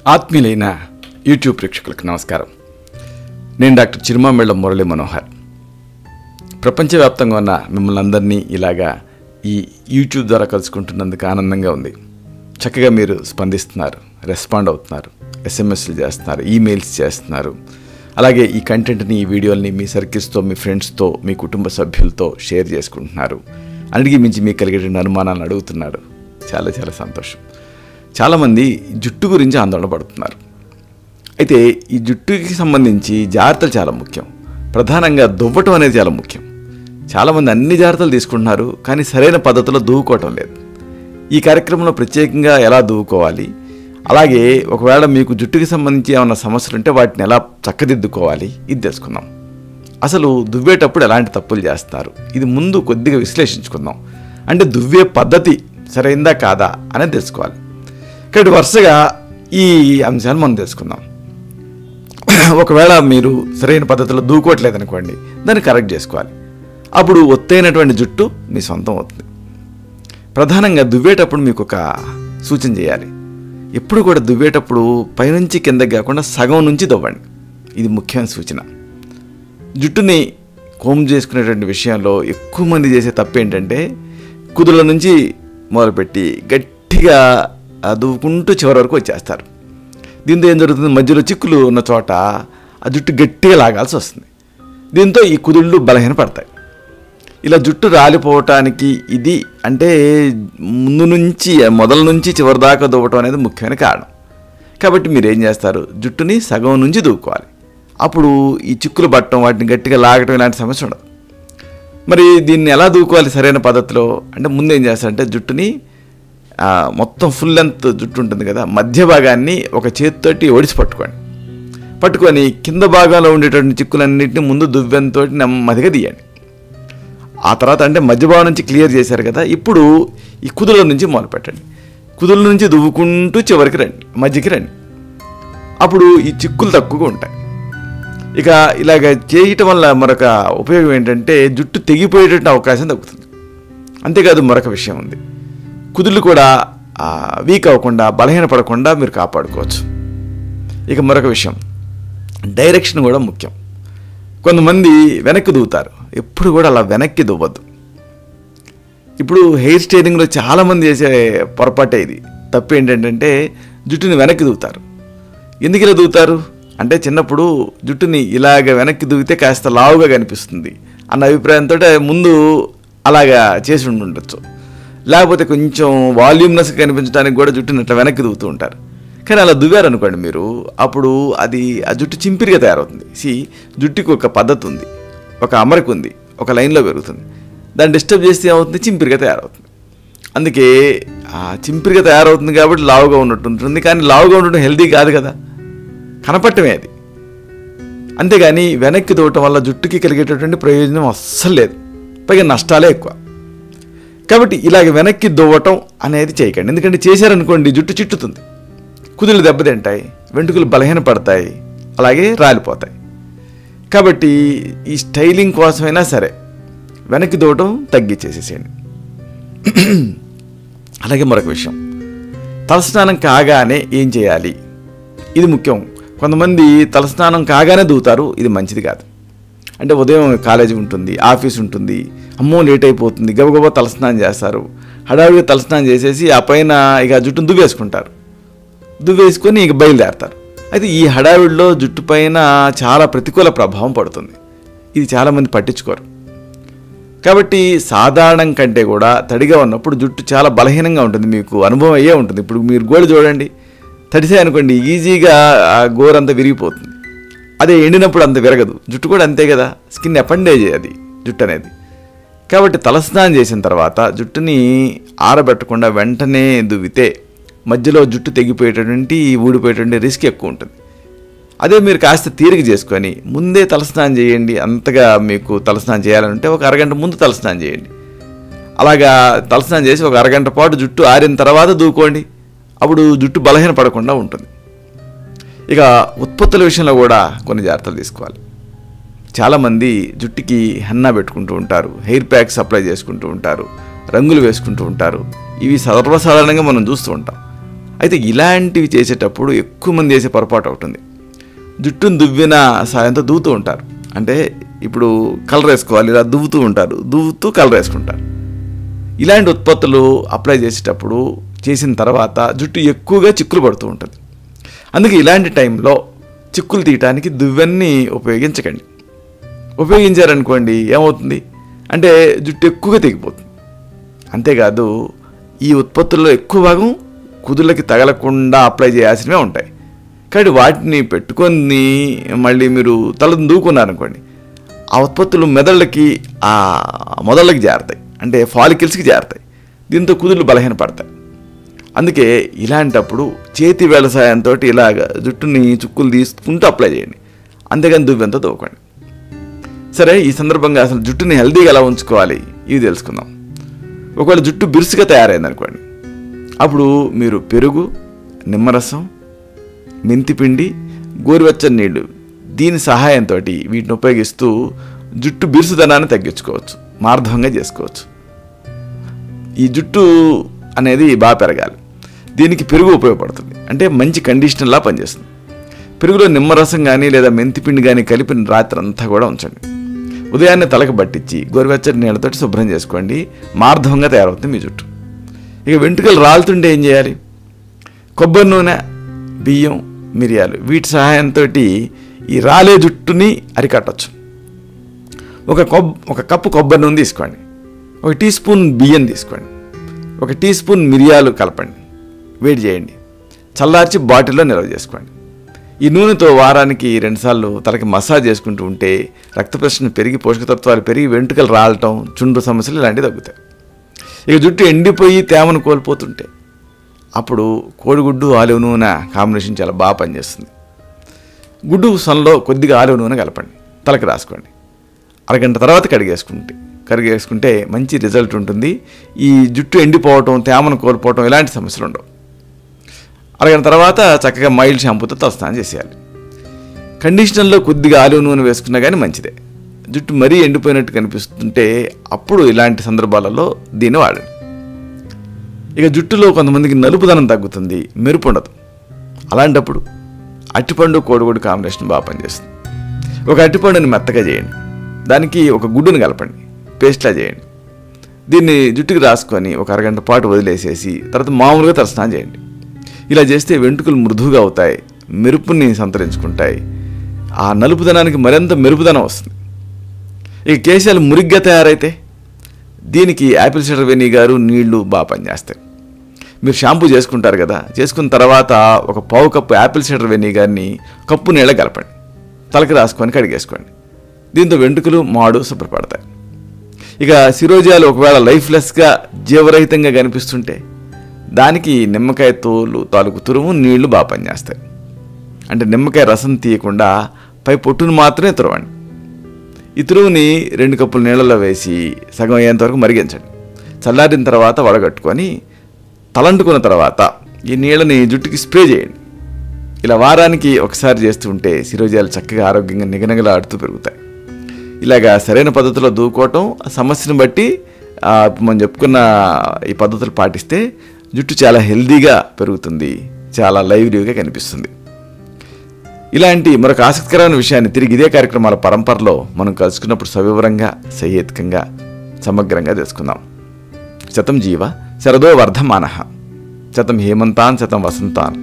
ఆత్మీయులైన YouTube ప్రేక్షకులకు నమస్కారం. నేను డాక్టర్ చిరుమామిళ్ళ మురళి మనోహర్. ప్రపంచవ్యాప్తంగా ఉన్న మిమ్మల్ని అందరినీ ఇలాగా ఈ యూట్యూబ్ ద్వారా కలుసుకుంటున్నందుకు ఆనందంగా ఉంది. చక్కగా మీరు స్పందిస్తున్నారు, రెస్పాండ్ అవుతున్నారు, ఎస్ఎంఎస్లు చేస్తున్నారు, ఈమెయిల్స్ చేస్తున్నారు. అలాగే ఈ కంటెంట్ని, ఈ వీడియోల్ని మీ సర్కిల్స్తో, మీ ఫ్రెండ్స్తో, మీ కుటుంబ సభ్యులతో షేర్ చేసుకుంటున్నారు. అన్నిటికీ మించి మీకు కలిగేటువంటి అనుమానాలను అడుగుతున్నారు. చాలా చాలా సంతోషం. చాలామంది జుట్టు గురించి ఆందోళన పడుతున్నారు. అయితే ఈ జుట్టుకి సంబంధించి జాగ్రత్తలు చాలా ముఖ్యం. ప్రధానంగా దువ్వటం అనేది చాలా ముఖ్యం. చాలామంది అన్ని జాగ్రత్తలు తీసుకుంటున్నారు, కానీ సరైన పద్ధతిలో దువ్వుకోవటం లేదు. ఈ కార్యక్రమంలో ప్రత్యేకంగా ఎలా దువ్వుకోవాలి, అలాగే ఒకవేళ మీకు జుట్టుకి సంబంధించి ఏమైనా సమస్యలు ఉంటే వాటిని ఎలా చక్కదిద్దుకోవాలి, ఇది తెలుసుకుందాం. అసలు దువ్వేటప్పుడు ఎలాంటి తప్పులు చేస్తారు, ఇది ముందు కొద్దిగా విశ్లేషించుకుందాం. అంటే దువ్వే పద్ధతి సరైందా కాదా అనేది తెలుసుకోవాలి. కాబట్టి వరుసగా ఈ అంశాలు మనం తెలుసుకుందాం. ఒకవేళ మీరు సరైన పద్ధతిలో దూకోవట్లేదనుకోండి, దాన్ని కరెక్ట్ చేసుకోవాలి. అప్పుడు ఒత్తైనటువంటి జుట్టు మీ సొంతం అవుతుంది. ప్రధానంగా దువ్వేటప్పుడు మీకు ఒక సూచన చేయాలి. ఎప్పుడు కూడా దువ్వేటప్పుడు పైనుంచి కిందకి కాకుండా సగం నుంచి దువ్వండి. ఇది ముఖ్యమైన సూచన. జుట్టుని కోమ్ చేసుకునేటువంటి విషయంలో ఎక్కువ మంది చేసే తప్పు ఏంటంటే, కుదుల నుంచి మొదలుపెట్టి గట్టిగా దువ్వుకుంటూ చివరి వరకు వచ్చేస్తారు. దీంతో ఏం జరుగుతుంది, మధ్యలో చిక్కులు ఉన్న చోట ఆ జుట్టు గట్టిగా లాగాల్సి వస్తుంది. దీంతో ఈ కుదుళ్ళు బలహీనపడతాయి. ఇలా జుట్టు రాలిపోవటానికి ఇది అంటే ముందు నుంచి మొదల నుంచి చివరి దాకా దువ్వటం అనేది ముఖ్యమైన కారణం. కాబట్టి మీరు ఏం చేస్తారు, జుట్టుని సగం నుంచి దువ్వుకోవాలి. అప్పుడు ఈ చిక్కులు పట్టడం, వాటిని గట్టిగా లాగటం ఇలాంటి సమస్య ఉండదు. మరి దీన్ని ఎలా దువ్వుకోవాలి సరైన పద్ధతిలో అంటే, ముందు ఏం చేస్తారంటే జుట్టుని మొత్తం ఫుల్ లెంత్ జుట్టు ఉంటుంది కదా, మధ్య భాగాన్ని ఒక చేతితోటి ఒడిసి పట్టుకొని కింద భాగంలో ఉండేటువంటి చిక్కులన్నింటినీ ముందు దువ్వెంతో నెమ్మదిగా తీయండి. ఆ తర్వాత అంటే మధ్య భాగం నుంచి క్లియర్ చేశారు కదా, ఇప్పుడు ఈ కుదుల నుంచి మొదలు పెట్టండి. కుదుల నుంచి దువ్వుకుంటూ చివరికి రండి, మధ్యకి రండి. అప్పుడు ఈ చిక్కులు తక్కువగా ఉంటాయి. ఇక ఇలాగ చేయటం వల్ల మరొక ఉపయోగం ఏంటంటే, జుట్టు తెగిపోయేటటువంటి అవకాశం తగ్గుతుంది. అంతేకాదు మరొక విషయం ఉంది, కుదుళ్ళు కూడా వీక్ అవ్వకుండా, బలహీనపడకుండా మీరు కాపాడుకోవచ్చు. ఇక మరొక విషయం, డైరెక్షన్ కూడా ముఖ్యం. కొంతమంది వెనక్కి దువ్వుతారు, ఎప్పుడు కూడా అలా వెనక్కి దువ్వద్దు. ఇప్పుడు హెయిర్ స్టైలింగ్లో చాలామంది చేసే పొరపాటే ఇది. తప్పు ఏంటంటే జుట్టుని వెనక్కి దువ్వుతారు. ఎందుకు ఇలా దువ్వుతారు అంటే, చిన్నప్పుడు జుట్టుని ఇలాగ వెనక్కి దువ్వితే కాస్త లావుగా కనిపిస్తుంది అన్న అభిప్రాయంతో ముందు అలాగా చేసి ఉండొచ్చు. లేకపోతే కొంచెం వాల్యూమ్నెస్ కనిపించడానికి కూడా జుట్టుని అట్లా వెనక్కి దువ్వుతూ ఉంటారు. కానీ అలా దువ్వారనుకోండి మీరు, అప్పుడు ఆ జుట్టు చింపిరిగా తయారవుతుంది. జుట్టుకి ఒక పద్ధతి ఉంది, ఒక అమరిక ఉంది, ఒక లైన్లో పెరుగుతుంది. దాన్ని డిస్టర్బ్ చేస్తే ఏమవుతుంది, చింపిరిగా తయారవుతుంది. అందుకే చింపిరిగా తయారవుతుంది కాబట్టి లావుగా ఉన్నట్టు ఉంటుంది. కానీ లావుగా ఉండటం హెల్దీ కాదు కదా, కనపట్టమే అది. అంతేగాని వెనక్కి దువ్వటం వల్ల జుట్టుకి కలిగేటటువంటి ప్రయోజనం అస్సలు లేదు, పైగా నష్టాలే ఎక్కువ. కాబట్టి ఇలాగ వెనక్కి దువ్వటం అనేది చేయకండి. ఎందుకంటే చేశారనుకోండి జుట్టు చిట్టుతుంది, కుదులు దెబ్బతింటాయి, వెంట్రుకలు బలహీనపడతాయి, అలాగే రాలిపోతాయి. కాబట్టి ఈ స్టైలింగ్ కోసమైనా సరే వెనక్కి దువ్వటం తగ్గించేసేసేయండి. అలాగే మరొక విషయం, తలస్నానం కాగానే ఏం చేయాలి, ఇది ముఖ్యం. కొంతమంది తలస్నానం కాగానే దువ్వుతారు, ఇది మంచిది కాదు. అంటే ఉదయం కాలేజీ ఉంటుంది, ఆఫీస్ ఉంటుంది, అమ్మో లేట్ అయిపోతుంది, గబగబా తలస్నానం చేస్తారు. హడావిడిగా తలస్నానం చేసేసి ఆ పైన ఇక జుట్టును దువ్వేసుకొని ఇక బయలుదేరతారు. అయితే ఈ హడావిడిలో జుట్టు పైన చాలా ప్రతికూల ప్రభావం పడుతుంది. ఇది చాలామంది పట్టించుకోరు. కాబట్టి సాధారణం కంటే కూడా తడిగా ఉన్నప్పుడు జుట్టు చాలా బలహీనంగా ఉంటుంది. మీకు అనుభవం అయ్యే ఉంటుంది. ఇప్పుడు మీరు గోడు చూడండి, తడిసే అనుకోండి ఈజీగా ఆ గోరంతా విరిగిపోతుంది. అదే ఎండినప్పుడు అంత విరగదు. జుట్టు కూడా అంతే కదా, స్కిన్ అపెండేజ్ అది జుట్టు అనేది. కాబట్టి తలస్నానం చేసిన తర్వాత జుట్టుని ఆరబెట్టకుండా వెంటనే దువ్వితే మధ్యలో జుట్టు తెగిపోయేటటువంటి, ఊడిపోయేటువంటి రిస్క్ ఎక్కువ ఉంటుంది. అదే మీరు కాస్త తీరిక చేసుకొని ముందే తలస్నానం చేయండి. అంతగా మీకు తలస్నానం చేయాలంటే ఒక అరగంట ముందు తలస్నానం చేయండి. అలాగా తలస్నానం చేసి ఒక అరగంట పాటు జుట్టు ఆరిన తర్వాత దూకోండి. అప్పుడు జుట్టు బలహీన పడకుండా ఉంటుంది. ఇక ఉత్పత్తుల విషయంలో కూడా కొన్ని జాగ్రత్తలు తీసుకోవాలి. చాలామంది జుట్టుకి హెన్నా పెట్టుకుంటూ ఉంటారు, హెయిర్ ప్యాక్స్ అప్లై చేసుకుంటూ ఉంటారు, రంగులు వేసుకుంటూ ఉంటారు. ఇవి సర్వసాధారణంగా మనం చూస్తూ ఉంటాం. అయితే ఇలాంటివి చేసేటప్పుడు ఎక్కువ మంది చేసే పొరపాటు అవుతుంది. జుట్టును దువ్విన సాయంతో దువ్వుతూ ఉంటారు. అంటే ఇప్పుడు కలర్ వేసుకోవాలి, ఇలా దువ్వుతూ కలర్ వేసుకుంటారు. ఇలాంటి ఉత్పత్తులు అప్లై చేసేటప్పుడు చేసిన తర్వాత జుట్టు ఎక్కువగా చిక్కులు పడుతూ ఉంటుంది. అందుకే ఇలాంటి టైంలో చిక్కులు తీయటానికి దువ్వెన్ని ఉపయోగించకండి. ఉపయోగించారనుకోండి ఏమవుతుంది అంటే జుట్టు ఎక్కువగా తెగిపోతుంది. అంతేకాదు ఈ ఉత్పత్తుల్లో ఎక్కువ భాగం కుదుళ్ళకి తగలకుండా అప్లై చేయాల్సినవే ఉంటాయి. కాబట్టి వాటిని పెట్టుకొని మళ్ళీ మీరు తలను దూకున్నారనుకోండి, ఆ ఉత్పత్తులు మెదళ్ళకి మొదళ్ళకి జారుతాయి, అంటే ఫాలికల్స్కి జారుతాయి. దీంతో కుదుళ్ళు బలహీనపడతాయి. అందుకే ఇలాంటప్పుడు చేతి వేళ్ళ సాయంతో ఇలాగ జుట్టుని చుక్కులు తీసుకుంటూ అప్లై చేయండి, అంతేగాని దువ్వెంతో దూకండి. సరే, ఈ సందర్భంగా అసలు జుట్టుని హెల్తీగా ఎలా ఉంచుకోవాలి ఇవి తెలుసుకుందాం. ఒకవేళ జుట్టు బిరుసుగా తయారైందనుకోండి, అప్పుడు మీరు పెరుగు, నిమ్మరసం, మెంతిపిండి, గోరువెచ్చని నీళ్ళు దీని సహాయంతో వీటిని ఉపయోగిస్తూ జుట్టు బిరుసుదనాన్ని తగ్గించుకోవచ్చు, మార్ధవంగా చేసుకోవచ్చు. ఈ జుట్టు అనేది బాగా పెరగాలి. దీనికి పెరుగు ఉపయోగపడుతుంది, అంటే మంచి కండిషనర్లా పనిచేస్తుంది. పెరుగులో నిమ్మరసం కానీ లేదా మెంతిపిండి కానీ కలిపిన రాత్రి అంతా కూడా ఉంచండి. ఉదయాన్నే తలకు పట్టించి గోరువెచ్చని నీళ్ళతో శుభ్రం చేసుకోండి, మార్ధవంగా తయారవుతుంది మీ జుట్టు. ఇక వెంట్రుకలు రాలుతుంటే ఏం చేయాలి? కొబ్బరి నూనె, బియ్యం, మిరియాలు వీటి సహాయంతో ఈ రాలే జుట్టుని అరికట్టచ్చు. ఒక కప్పు కొబ్బరి నూనె తీసుకోండి, 1 టీ స్పూన్ బియ్యం తీసుకోండి, 1 టీ స్పూన్ మిరియాలు కలపండి, వేడి చేయండి, చల్లార్చి బాటిల్లో నిల్వ చేసుకోండి. ఈ నూనెతో వారానికి 2 సార్లు తలకి మసాజ్ చేసుకుంటూ ఉంటే రక్త ప్రసరణ పెరిగి, పోషకతత్వాలు పెరిగి, వెంట్రుకలు రాలటం, చుండ్రు సమస్యలు ఇలాంటివి తగ్గుతాయి. ఇక జుట్టు ఎండిపోయి తేమను కోల్పోతుంటే అప్పుడు కోడిగుడ్డు, ఆలివ్ నూనె కాంబినేషన్ చాలా బాగా పనిచేస్తుంది. గుడ్డు సొనలో కొద్దిగా ఆలివ్ నూనె కలపండి, తలకి రాసుకోండి. అరగంట తర్వాత కడిగేసుకుంటే మంచి రిజల్ట్ ఉంటుంది. ఈ జుట్టు ఎండిపోవటం, తేమను కోల్పోవటం ఇలాంటి సమస్యలు ఉండవు. అరగంట తర్వాత చక్కగా మైల్డ్ షాంపూతో తలస్నానం చేసేయాలి. కండిషనర్లో కొద్దిగా ఆలివ్ నూనె వేసుకున్నా కానీ మంచిదే. జుట్టు మరీ ఎండిపోయినట్టు కనిపిస్తుంటే అప్పుడు ఇలాంటి సందర్భాలలో దీన్ని వాడండి. ఇక జుట్టులో కొంతమందికి నలుపుదనం తగ్గుతుంది, మెరుపు ఉండదు. అలాంటప్పుడు అట్టిపండు, కోడిగుడ్డు కాంబినేషన్ బాగా పనిచేస్తుంది. ఒక అట్టిపండుని మెత్తగా చేయండి, దానికి ఒక గుడ్డుని కలపండి, పేస్ట్లా చేయండి. దీన్ని జుట్టుకి రాసుకొని ఒక అరగంట పాటు వదిలేసేసి తర్వాత మామూలుగా తలస్నానం చేయండి. ఇలా చేస్తే వెంట్రుకలు మృదువుగా అవుతాయి, మెరుపుని సంతరించుకుంటాయి, ఆ నలుపుదనానికి మరింత మెరుపుదనం వస్తుంది. ఇక కేశాలు మురిగ్గా తయారైతే దీనికి యాపిల్ సైడర్ వెనిగర్, నీళ్లు బాగా పనిచేస్తాయి. మీరు షాంపూ చేసుకుంటారు కదా, చేసుకున్న తర్వాత ఒక పావు కప్పు యాపిల్ సైడర్ వెనిగర్ని కప్పు నీళ్ళ కలపండి, తలకి రాసుకొని కడిగేసుకోండి. దీంతో వెంట్రుకలు, మాడు శుభ్రపడతాయి. ఇక శిరోజాలు ఒకవేళ లైఫ్లెస్గా, జీవరహితంగా కనిపిస్తుంటే దానికి నిమ్మకాయ తోలు తాలూకు తురుము, నీళ్లు బాగా పనిచేస్తాయి. అంటే నిమ్మకాయ రసం తీయకుండా పై పొట్టును మాత్రమే తురవండి. ఈ తురుముని 2 కప్పుల నీళ్ళలో వేసి సగం అయ్యేంత వరకు మరిగించండి. చల్లారిన తర్వాత వడగట్టుకొని తలంటుకున్న తర్వాత ఈ నీళ్ళని జుట్టుకి స్ప్రే చేయండి. ఇలా వారానికి ఒకసారి చేస్తూ ఉంటే శిరోజాలు చక్కగా ఆరోగ్యంగా నిగనిగలాడుతూ పెరుగుతాయి. ఇలాగా సరైన పద్ధతిలో దూకోవటం, సమస్యను బట్టి మనం చెప్పుకున్న ఈ పద్ధతులు పాటిస్తే జుట్టు చాలా హెల్దీగా పెరుగుతుంది, చాలా లైవ్లీగా కనిపిస్తుంది. ఇలాంటి మరొక ఆసక్తికరమైన విషయాన్ని తిరిగి ఇదే కార్యక్రమాల పరంపరలో మనం కలుసుకున్నప్పుడు సవివరంగా, సహేతుకంగా, సమగ్రంగా తెలుసుకుందాం. శతం జీవ శరదో వర్ధమానః, శతం హేమంతాన్ శతం వసంతాన్.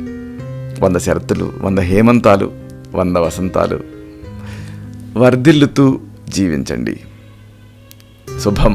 100 శరత్తులు, 100 హేమంతాలు, 100 వసంతాలు వర్ధిల్లుతూ జీవించండి. శుభం.